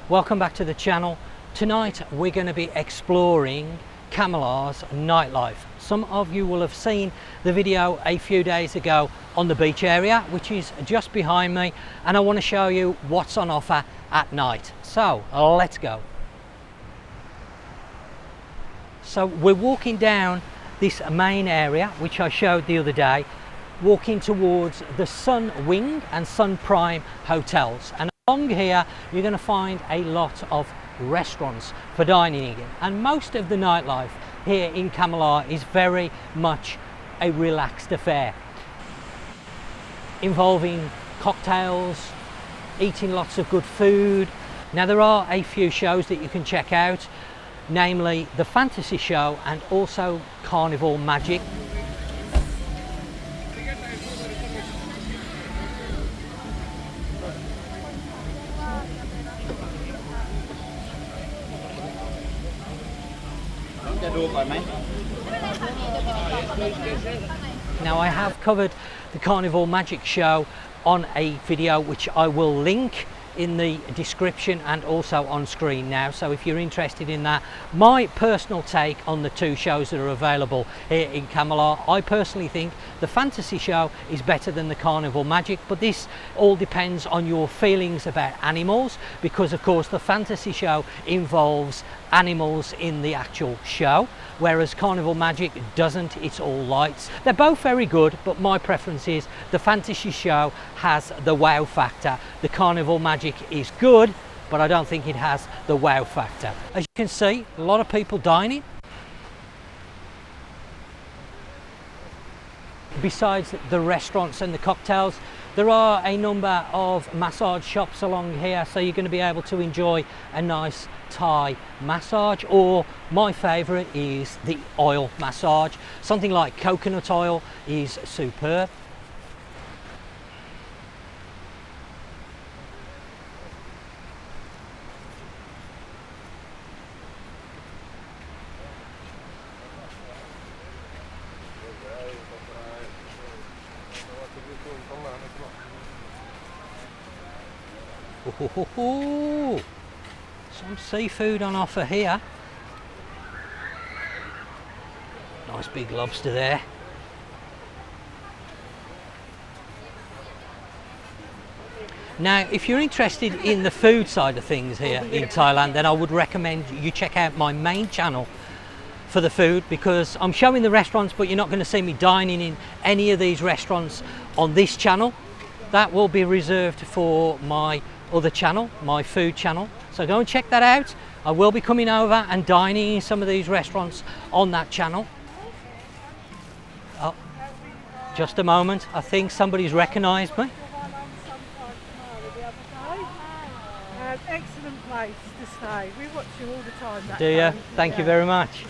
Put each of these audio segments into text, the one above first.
welcome back to the channel. Tonight we're going to be exploring Kamala's nightlife. Some of you will have seen the video a few days ago on the beach area, which is just behind me, and I want to show you what's on offer at night. So let's go. So we're walking down this main area which I showed the other day, walking towards the Sun Wing and Sun Prime hotels, and along here you're going to find a lot of restaurants for dining in, and most of the nightlife here in Kamala is very much a relaxed affair involving cocktails, eating lots of good food. Now there are a few shows that you can check out, namely the FantaSea show and also Carnival Magic. Now I have covered the Carnival Magic show on a video which I will link in the description and also on screen now, so if you're interested in that. My personal take on the two shows that are available here in Kamala, I personally think the FantaSea show is better than the Carnival Magic, but this all depends on your feelings about animals, because of course the FantaSea show involves animals in the actual show, whereas Carnival Magic doesn't. It's all lights. They're both very good, but my preference is the FantaSea show has the wow factor. The Carnival Magic is good, but I don't think it has the wow factor. As you can see, a lot of people dining. Besides the restaurants and the cocktails, there are a number of massage shops along here, so you're going to be able to enjoy a nice Thai massage, or my favourite is the oil massage. Something like coconut oil is superb. Ooh, some seafood on offer here. Nice big lobster there. Now, if you're interested in the food side of things here in Thailand, then I would recommend you check out my main channel for the food, because I'm showing the restaurants, but you're not going to see me dining in any of these restaurants on this channel. That will be reserved for my other channel, my food channel, so go and check that out. I will be coming over and dining in some of these restaurants on that channel. Oh, just a moment, I think somebody's recognized me. Excellent place to stay. We watch you all the time. Do you? Thank you very much.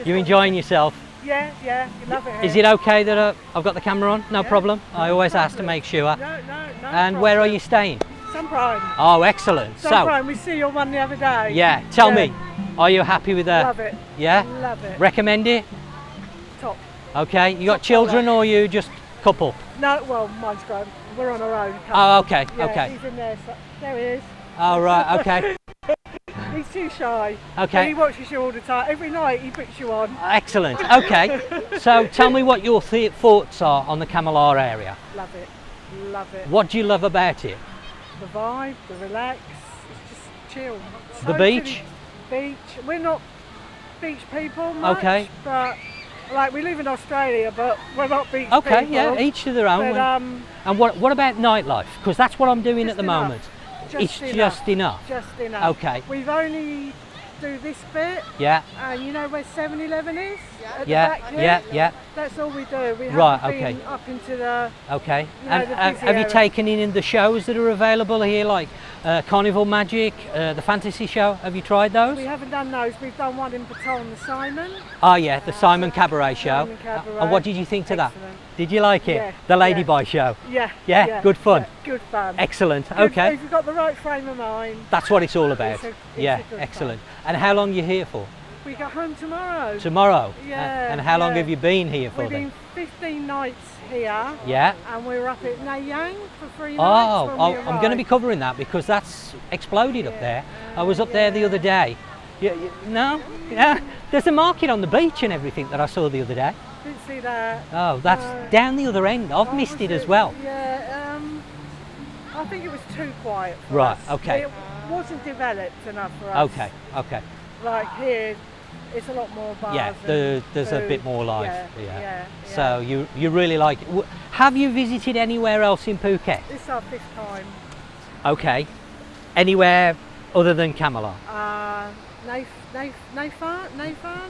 You enjoying yourself? Yeah, you love it here. Is it okay that I've got the camera on? No problem. I always ask to make sure. No And problem. where are you staying? Sun Prime. Oh, excellent. Sun Prime, we see your one the other day. Yeah, tell me, are you happy with that? Love it. Yeah? Love it. Recommend it? Top. Okay, you got children or you just couple? No, well, mine's grown. We're on our own. Oh, okay, Yeah, okay. he's in there. So, there he is. Oh, right, okay. He's too shy. Okay. But he watches you all the time. Every night he puts you on. Excellent, okay. So tell me what your thoughts are on the Kamala area. Love it. Love it. What do you love about it? The vibe, the relax. It's just chill. The beach? Beach. We're not beach people much, Okay. but like we live in Australia, but we're not beach Okay, people. yeah, each to their own. But, and what about nightlife? Because that's what I'm doing just at the enough. moment. Just It's enough. just enough. Just enough. Okay. We've only do this bit, Yeah, and you know where 7-Eleven is? At the yeah, back here? yeah. That's all we do. We Right, haven't been okay. up into the. Okay. You know, And the busy have you area. taken in the shows that are available here, like Carnival Magic, the FantaSea show? Have you tried those? We haven't done those. We've done one in Baton, the Simon. Oh yeah, the Simon Cabaret show. Simon Cabaret. And what did you think to that? Excellent. Did you like it? Yeah, The yeah. Ladyboy show. Yeah. Yeah, good fun. Yeah, good fun. Excellent. Good- Okay. If you've got the right frame of mind. That's what it's all about. It's a yeah, good excellent. And how long are you here for? We go home tomorrow. Tomorrow? Yeah. And how long yeah. have you been here for We've then? been 15 nights here. Yeah. And we were up at Nha Yang for 3 nights. Oh, when we I'm going to be arrived. covering that because that's exploded up there. I was up there the other day. No? Yeah. There's a market on the beach and everything that I saw the other day. Didn't see that. Oh, that's down the other end. I've Oh, missed was it as well. Yeah, I think it was too quiet for Right, us. okay. It wasn't developed enough for us. Okay, okay. Like here, it's a lot more bars. Yeah, and there's a food. bit more life. Yeah. So you really like it. Have you visited anywhere else in Phuket? This is our 5th time. Okay. Anywhere other than Kamala?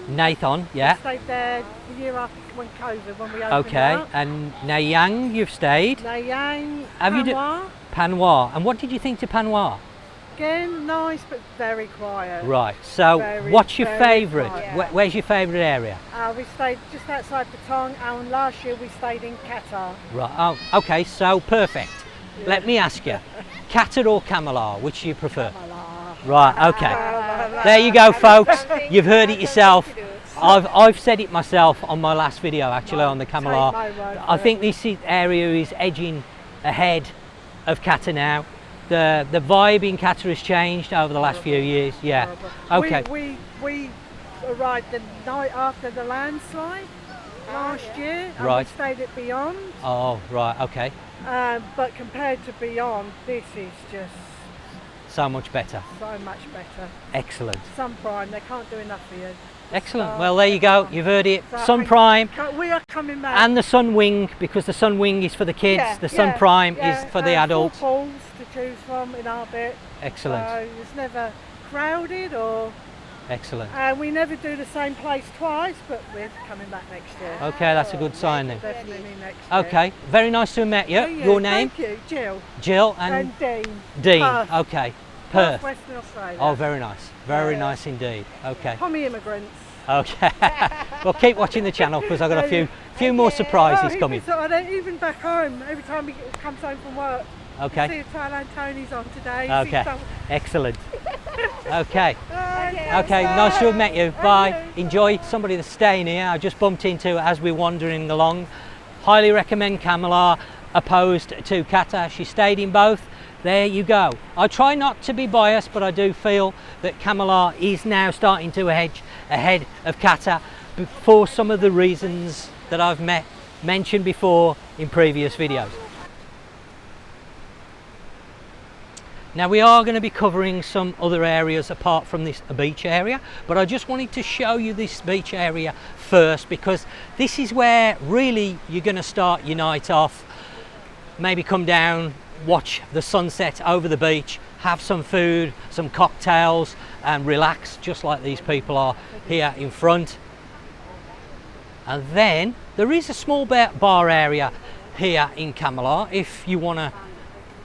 Nathan, yeah. We stayed there the year after when COVID, when we opened Okay, up. and Nha Yang you've stayed? Nha Yang, Have you Panwa. Panwa. And what did you think to Panwa? Again, nice but very quiet. Right, so Very, what's your very favourite? quiet. Where's your favourite area? We stayed just outside Patong, and last year we stayed in Qatar. Right, oh, okay, so perfect. Let me ask you, Qatar or Kamala, which do you prefer? Right, okay. There you go, folks. You've heard it yourself. I've said it myself on my last video, actually, on the Kamala. I think this area is edging ahead of Qatar now. The vibe in Qatar has changed over the last few years. Yeah. Okay. We arrived the night after the landslide last year, and Right. we stayed at Beyond. Oh, right. Okay. But compared to Beyond, this is just So much better. so much better. Excellent. Sun Prime, they can't do enough for you. Excellent. Well, there you go. You've heard it. So Sun Prime We are coming back. and the Sun Wing, because the Sun Wing is for the kids. Yeah, The Sun yeah, Prime yeah. is for the adults. 4 pools to choose from in our bit. Excellent. So it's never crowded or. Excellent. And we never do the same place twice, but we're coming back next year. Okay, that's a good sign then. Definitely next year. Okay. Very nice to have met you. Thank you. Your name? Thank you, Jill. Jill and Dean. Dean. Perth. Okay. Perth, Perth. Western Australia. Oh, very nice. Very Yeah. nice indeed. Okay. Pommy immigrants. Okay. Well, keep watching the channel because I've got a few more surprises coming. Even back home, every time he comes home from work, Okay. see if Thailand Tony's on today. Okay. See some- Excellent. Okay. Okay. Okay, nice to have met you. Bye. Enjoy. Somebody that's staying here, I just bumped into as we're wandering along. Highly recommend Kamala, opposed to Qatar. She stayed in both. There you go. I try not to be biased, but I do feel that Kamala is now starting to edge ahead of Qatar for some of the reasons that I've mentioned before in previous videos. Now we are going to be covering some other areas apart from this beach area, but I just wanted to show you this beach area first because this is where really you're going to start your night off. Maybe come down, watch the sunset over the beach, have some food, some cocktails and relax just like these people are here in front. And then there is a small bar area here in Kamala if you want to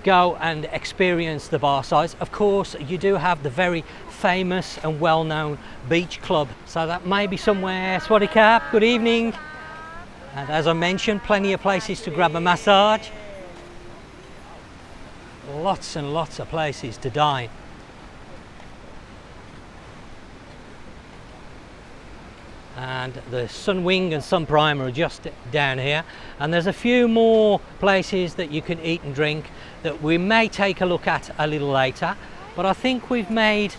go and experience the bar size. Of course, you do have the very famous and well-known beach club, so that may be somewhere. Swadee Kap, good evening. And as I mentioned, plenty of places to grab a massage. Lots and lots of places to dine. And the Sun Wing and Sun Prime are just down here, and there's a few more places that you can eat and drink that we may take a look at a little later, but I think we've made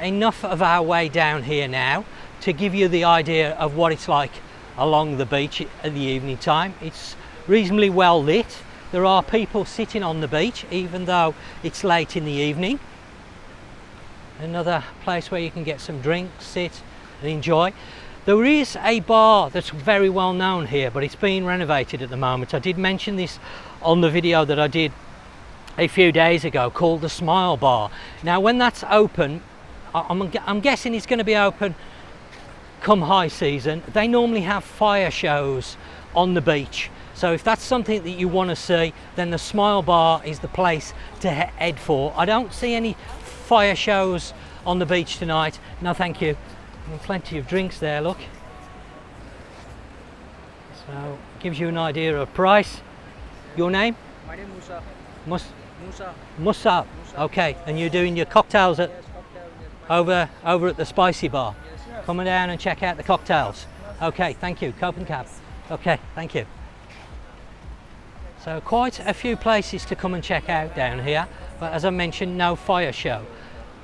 enough of our way down here now to give you the idea of what it's like along the beach at the evening time. It's reasonably well lit. There are people sitting on the beach even though it's late in the evening. Another place where you can get some drinks, sit and enjoy. There is a bar that's very well known here, but it's being renovated at the moment. I did mention this on the video that I did a few days ago, called the Smile Bar. Now when that's open, I'm guessing it's going to be open come high season. They normally have fire shows on the beach, so if that's something that you want to see, then the Smile Bar is the place to head for. I don't see any fire shows on the beach tonight. No thank you. Plenty of drinks there, look. So gives you an idea of price. Your name? My name is Musa. Musa. Musa. Okay, and you're doing your cocktails at Yes, cocktail. Yes, over at the spicy bar. yes. Coming down and check out the cocktails. Okay, thank you. Cope and cab. Okay, thank you. So quite a few places to come and check out down here, but as I mentioned, no fire show.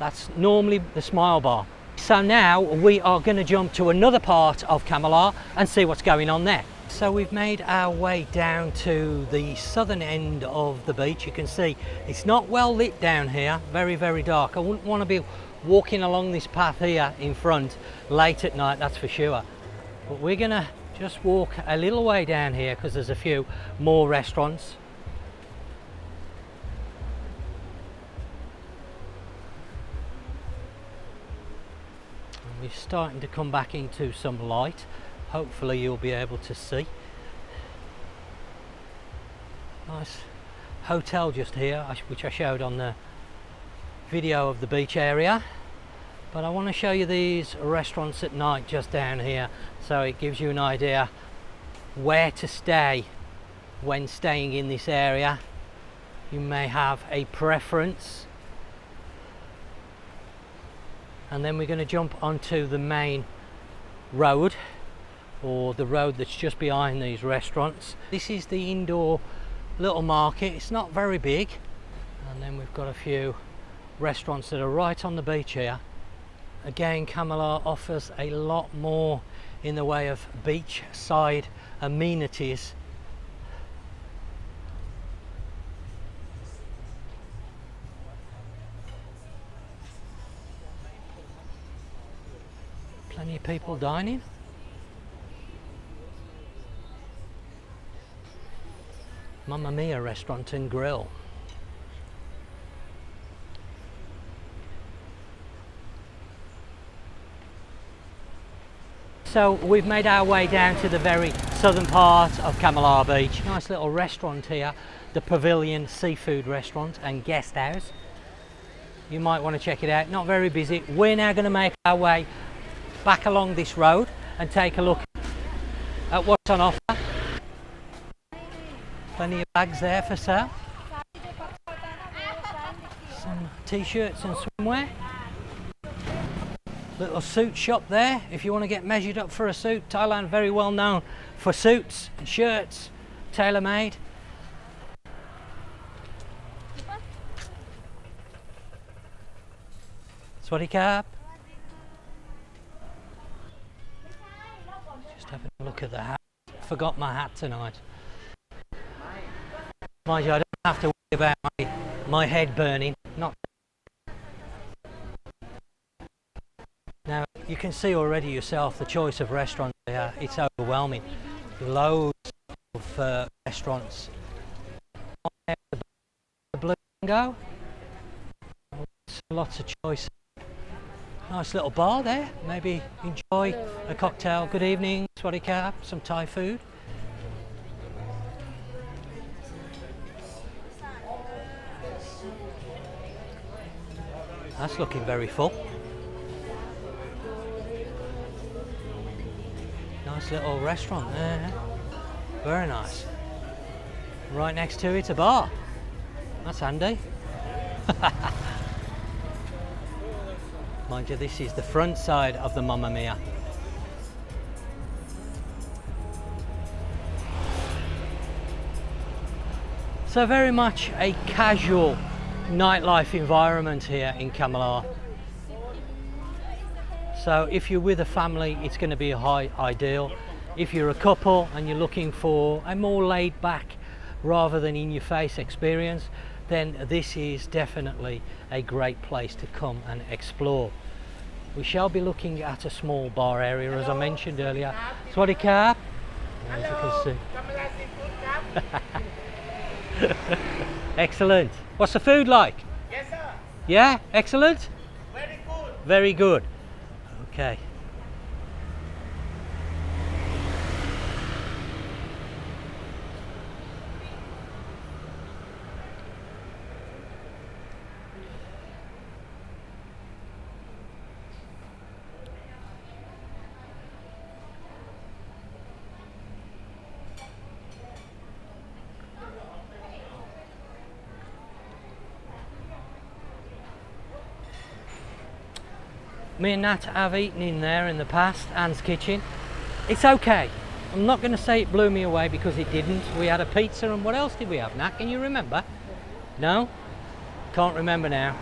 That's normally the Smile Bar. So now we are going to jump to another part of Kamala and see what's going on there. So we've made our way down to the southern end of the beach. You can see it's not well lit down here, very, very dark. I wouldn't want to be walking along this path here in front late at night, that's for sure. But we're going to just walk a little way down here because there's a few more restaurants. And we're starting to come back into some light. Hopefully you'll be able to see. Nice hotel just here, which I showed on the video of the beach area. But I want to show you these restaurants at night just down here, so it gives you an idea where to stay when staying in this area. You may have a preference. And then we're going to jump onto the main road, or the road that's just behind these restaurants. This is the indoor little market. It's not very big, and then we've got a few restaurants that are right on the beach here. Again, Kamala offers a lot more in the way of beachside amenities. Plenty of people dining. Mamma Mia restaurant and grill. So we've made our way down to the very southern part of Kamala Beach. Nice little restaurant here, the Pavilion Seafood Restaurant and Guest House. You might want to check it out. Not very busy. We're now going to make our way back along this road and take a look at what's on offer. Plenty of bags there for sale. Some t-shirts and swimwear. Little suit shop there if you want to get measured up for a suit. Thailand very well known for suits and shirts, tailor-made. Swaddy Cap. Just having a look at the hat. Forgot my hat tonight. Mind you, I don't have to worry about my head burning. Not now. You can see already yourself the choice of restaurants here. It's overwhelming. Loads of restaurants. The Blue Go. Lots of choice. Nice little bar there. Maybe enjoy a cocktail. Good evening, Swaddy Cap. Some Thai food. That's looking very full. Nice little restaurant there. Very nice. Right next to it's a bar. That's handy. Mind you, this is the front side of the Mamma Mia. So very much a casual nightlife environment here in Kamala. So if you're with a family, it's going to be ideal. If you're a couple and you're looking for a more laid back rather than in your face experience, then this is definitely a great place to come and explore. We shall be looking at a small bar area, as I mentioned earlier. Swaddy Cap. As you can see. Excellent. What's the food like? Yes, sir. Yeah, excellent. Very good. Very good. Okay. Me and Nat have eaten in there in the past, Anne's Kitchen. It's okay. I'm not going to say it blew me away because it didn't. We had a pizza, and what else did we have, Nat? Can you remember? No? Can't remember now.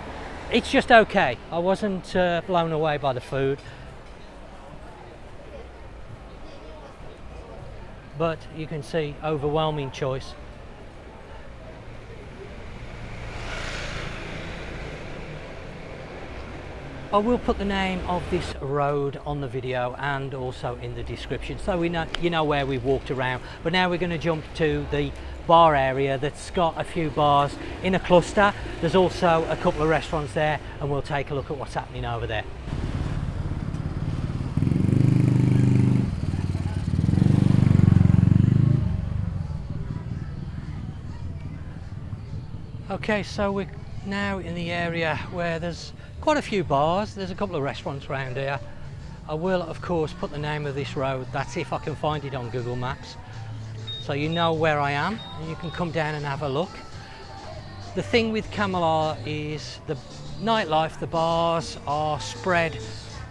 It's just okay. I wasn't blown away by the food. But you can see overwhelming choice. I will put the name of this road on the video and also in the description, so we know, you know where we've walked around. But now we're going to jump to the bar area that's got a few bars in a cluster. There's also a couple of restaurants there, and we'll take a look at what's happening over there. Okay, so we're now in the area where there's quite a few bars. There's a couple of restaurants around here. I will of course put the name of this road, that's if I can find it on Google Maps, so you know where I am and you can come down and have a look. The thing with Kamala is the nightlife, the bars are spread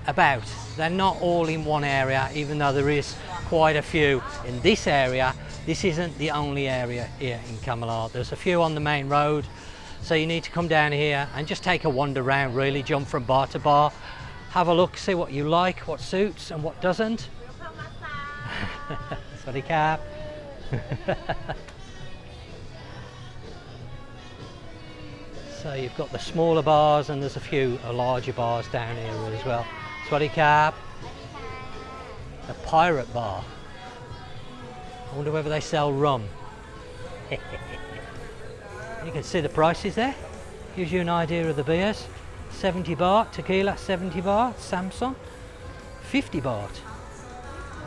about. They're not all in one area, even though there is quite a few in this area. This isn't the only area here in Kamala. There's a few on the main road. So you need to come down here and just take a wander around, really jump from bar to bar, have a look, see what you like, what suits and what doesn't. Sorry, Cap. So you've got the smaller bars and there's a few larger bars down here as well. Sorry, Cap. A pirate bar. I wonder whether they sell rum. You can see the prices there. Gives you an idea of the beers. 70 baht, tequila 70 baht, Samsung 50 baht.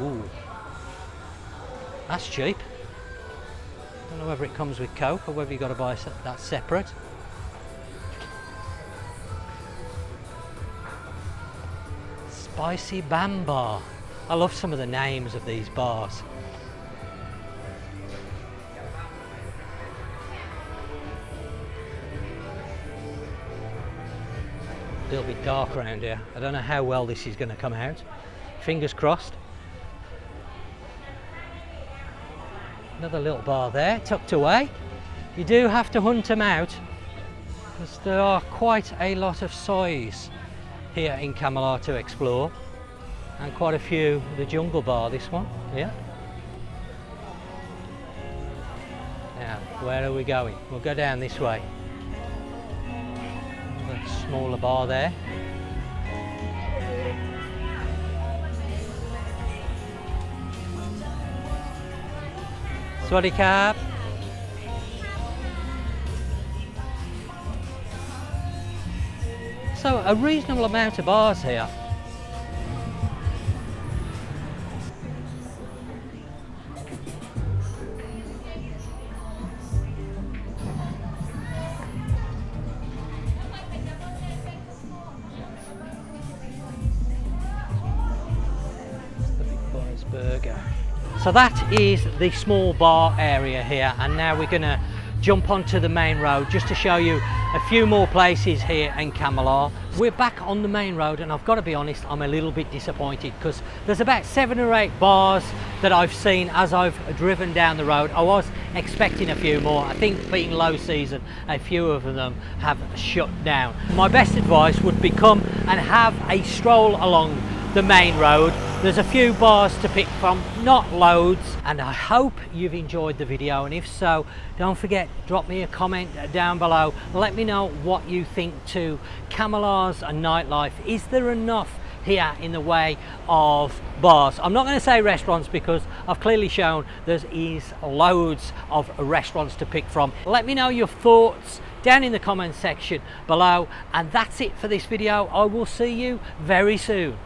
Ooh, that's cheap. Don't know whether it comes with Coke or whether you've got to buy that separate. Spicy Bam Bar. I love some of the names of these bars. A little bit dark around here. I don't know how well this is going to come out. Fingers crossed. Another little bar there, tucked away. You do have to hunt them out because there are quite a lot of size here in Kamala to explore, and quite a few. The Jungle Bar, this one, yeah. Now, where are we going? We'll go down this way. Smaller bar there. Swaddy Cap. So a reasonable amount of bars here. Burger. So that is the small bar area here, and now we're going to jump onto the main road just to show you a few more places here in Kamala. We're back on the main road, and I've got to be honest, I'm a little bit disappointed because there's about 7 or 8 bars that I've seen as I've driven down the road. I was expecting a few more. I think being low season, a few of them have shut down. My best advice would be come and have a stroll along the main road. There's a few bars to pick from, not loads, and I hope you've enjoyed the video, and if so, don't forget, drop me a comment down below. Let me know what you think to Kamala's nightlife. Is there enough here in the way of bars? I'm not going to say restaurants because I've clearly shown there is loads of restaurants to pick from. Let me know your thoughts down in the comment section below, and that's it for this video. I will see you very soon.